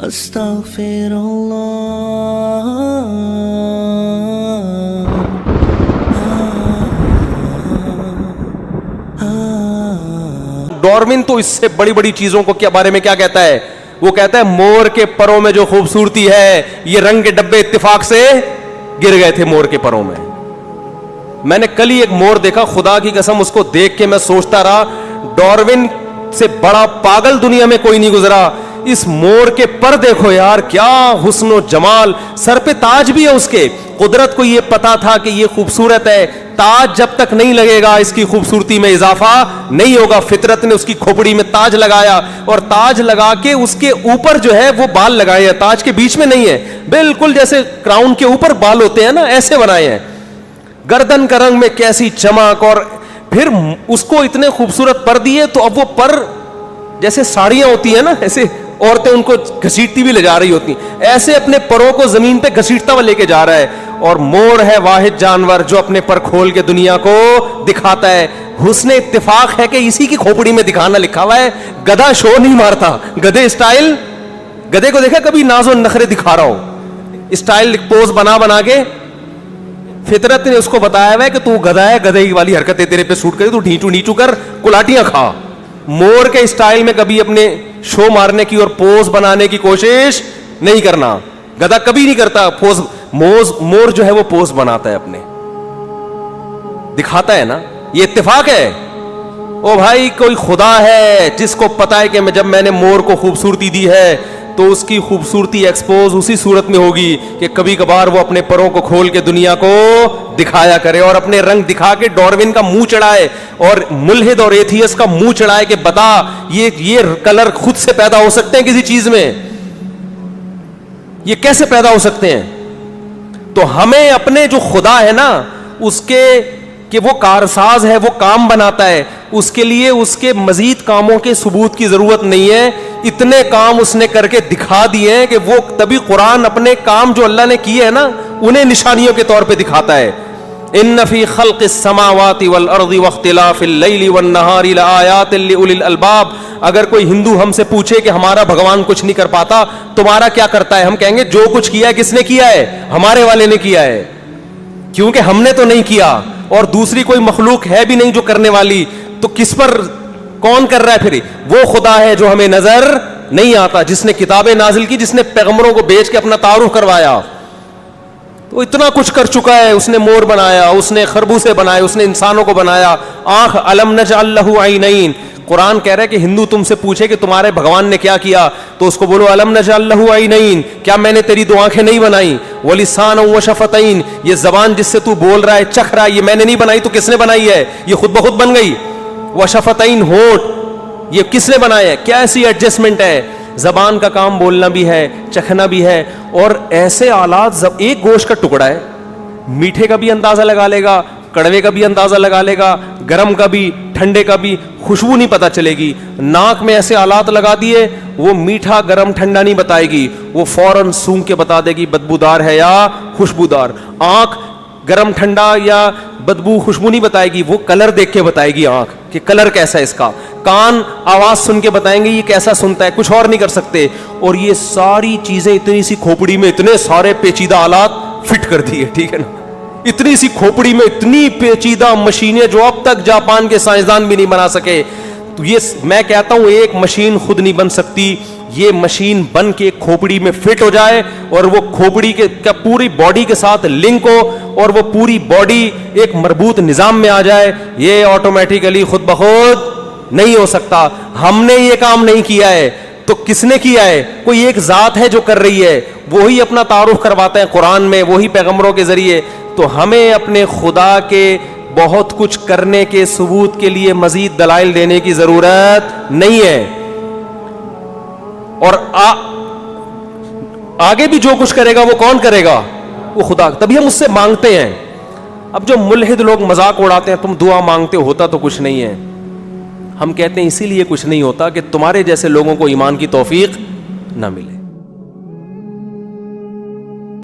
استغفر اللہ. ڈارون تو اس سے بڑی بڑی چیزوں کو کیا بارے میں کیا کہتا ہے؟ وہ کہتا ہے مور کے پروں میں جو خوبصورتی ہے یہ رنگ کے ڈبے اتفاق سے گر گئے تھے مور کے پروں میں. میں نے کل ہی ایک مور دیکھا, خدا کی قسم اس کو دیکھ کے میں سوچتا رہا ڈارون سے بڑا پاگل دنیا میں کوئی نہیں گزرا. اس مور کے پر دیکھو یار, کیا حسن و جمال, سر پہ تاج بھی ہے اس کے. قدرت کو یہ پتا تھا کہ یہ خوبصورت ہے, تاج جب تک نہیں لگے گا اس کی خوبصورتی میں اضافہ نہیں ہوگا. فطرت نے اس کی کھوپڑی میں تاج لگایا, اور تاج لگا کے اس کے اوپر جو ہے وہ بال لگائے ہیں, تاج کے بیچ میں نہیں ہے, بالکل جیسے کراؤن کے اوپر بال ہوتے ہیں نا ایسے بنائے ہیں. گردن کا رنگ میں کیسی چمک, اور پھر اس کو اتنے خوبصورت پر دیے تو اب وہ پر جیسے ساڑیاں ہوتی ہیں نا, ایسے عورتیں ان کو گھسیٹتی بھی لے جا رہی ہوتی ہیں, ایسے اپنے پروں کو زمین پہ گھسیٹتا ہوا لے کے جا رہا ہے. اور مور ہے واحد جانور جو اپنے پر کھول کے دنیا کو دکھاتا ہے. حسن اتفاق ہے کہ اسی کی کھوپڑی میں دکھانا لکھا ہوا ہے. گدھا شو نہیں مارتا, گدھے اسٹائل, گدھے کو دیکھا کبھی ناز و نخرے دکھا رہا ہو, اسٹائل پوز بنا بنا کے. فطرت نے اس کو بتایا ہوا ہے کہ تو گدھا ہے, گدھے والی حرکتیں تیرے پہ سوٹ کرے, تو ڈھیچو نیچو کر کلاٹیاں کھا. مور کے اسٹائل میں کبھی اپنے شو مارنے کی اور پوز بنانے کی کوشش نہیں کرنا. گدھا کبھی نہیں کرتا پوز. مور جو ہے وہ پوز بناتا ہے, اپنے دکھاتا ہے نا. یہ اتفاق ہے. او بھائی کوئی خدا ہے جس کو پتا ہے کہ جب میں نے مور کو خوبصورتی دی ہے تو اس کی خوبصورتی ایکسپوز اسی صورت میں ہوگی کہ کبھی کبھار وہ اپنے پروں کو کھول کے دنیا کو دکھایا کرے, اور اپنے رنگ دکھا کے ڈارون کا منہ چڑھائے, اور ملحد اور ایتھیس کا منہ چڑھائے کہ بتا یہ کلر خود سے پیدا ہو سکتے ہیں کسی چیز میں, یہ کیسے پیدا ہو سکتے ہیں. تو ہمیں اپنے جو خدا ہے نا اس کے کہ وہ کارساز ہے, وہ کام بناتا ہے, اس کے لیے اس کے مزید کاموں کے ثبوت کی ضرورت نہیں ہے. اتنے کام اس نے کر کے دکھا دیے ہیں کہ وہ تبھی قرآن اپنے کام جو اللہ نے کیے ہیں نا انہیں نشانیوں کے طور پہ دکھاتا ہے. ان فی خلق السماوات والارض واختلاف اللیل والنہار لآیات لأولی الالباب. اگر کوئی ہندو ہم سے پوچھے کہ ہمارا بھگوان کچھ نہیں کر پاتا, تمہارا کیا کرتا ہے, ہم کہیں گے جو کچھ کیا ہے کس نے کیا ہے, ہمارے والے نے کیا ہے, کیونکہ ہم نے تو نہیں کیا, اور دوسری کوئی مخلوق ہے بھی نہیں جو کرنے والی, تو کس پر کون کر رہا ہے پھر؟ وہ خدا ہے جو ہمیں نظر نہیں آتا, جس نے کتابیں نازل کی, جس نے پیغمبروں کو بھیج کے اپنا تعارف کروایا. تو اتنا کچھ کر چکا ہے. اس نے مور بنایا, اس نے خربوزے بنائے, اس نے انسانوں کو بنایا. آنکھ, الم نجعل لہ عینین. قرآن کہہ رہا ہے کہ ہندو تم سے پوچھے کہ تمہارے بھگوان نے کیا کیا, تو اس کو بولو الم نجعل لہ عینین, کیا میں نے تیری دو آنکھیں نہیں بنائی؟ ولسانا وشفتین, یہ زبان جس سے تو بول رہا ہے چکھ رہا ہے یہ میں نے نہیں بنائی, تو کس نے بنائی ہے؟ یہ خود بخود بن گئی. وشفتین, ہونٹ, یہ کس نے بنایا ہے؟ کیا ایسی ایڈجسٹمنٹ ہے. زبان کا کام بولنا بھی ہے, چکھنا بھی ہے, اور ایسے آلات. ایک گوشت کا ٹکڑا ہے, میٹھے کا بھی اندازہ لگا لے گا, کڑوے کا بھی اندازہ لگا لے گا, گرم کا بھی, ٹھنڈے کا بھی, خوشبو نہیں پتا چلے گی. ناک میں ایسے آلات لگا دیے, وہ میٹھا گرم ٹھنڈا نہیں بتائے گی, وہ فوراً سونگھ کے بتا دے گی بدبودار ہے یا خوشبودار. آنکھ گرم ٹھنڈا یا بدبو خوشبو نہیں بتائے گی, وہ کلر دیکھ کے بتائے گی آنکھ کہ کلر کیسا ہے اس کا. کان آواز سن کے بتائیں گے یہ کیسا سنتا ہے, کچھ اور نہیں کر سکتے. اور یہ ساری چیزیں اتنی سی کھوپڑی میں اتنے سارے پیچیدہ آلات فٹ کر دیے, ٹھیک ہے نا, اتنی سی کھوپڑی میں اتنی پیچیدہ مشینیں جو اب تک جاپان کے سائنسدان بھی نہیں بنا سکے. تو یہ میں کہتا ہوں ایک مشین خود نہیں بن سکتی, یہ مشین بن کے ایک کھوپڑی میں فٹ ہو جائے, اور وہ کھوپڑی کے پوری باڈی کے ساتھ لنک ہو, اور وہ پوری باڈی ایک مربوط نظام میں آ جائے, یہ آٹومیٹیکلی خود بخود نہیں ہو سکتا. ہم نے یہ کام نہیں کیا ہے, تو کس نے کیا ہے؟ کوئی ایک ذات ہے جو کر رہی ہے, وہی اپنا تعارف کرواتا ہے قرآن میں, وہی پیغمبروں کے ذریعے. تو ہمیں اپنے خدا کے بہت کچھ کرنے کے ثبوت کے لیے مزید دلائل دینے کی ضرورت نہیں ہے. اور آگے بھی جو کچھ کرے گا وہ کون کرے گا؟ وہ خدا. تبھی ہم اس سے مانگتے ہیں. اب جو ملحد لوگ مذاق اڑاتے ہیں تم دعا مانگتے ہوتا تو کچھ نہیں ہے, ہم کہتے ہیں اسی لیے کچھ نہیں ہوتا کہ تمہارے جیسے لوگوں کو ایمان کی توفیق نہ ملے.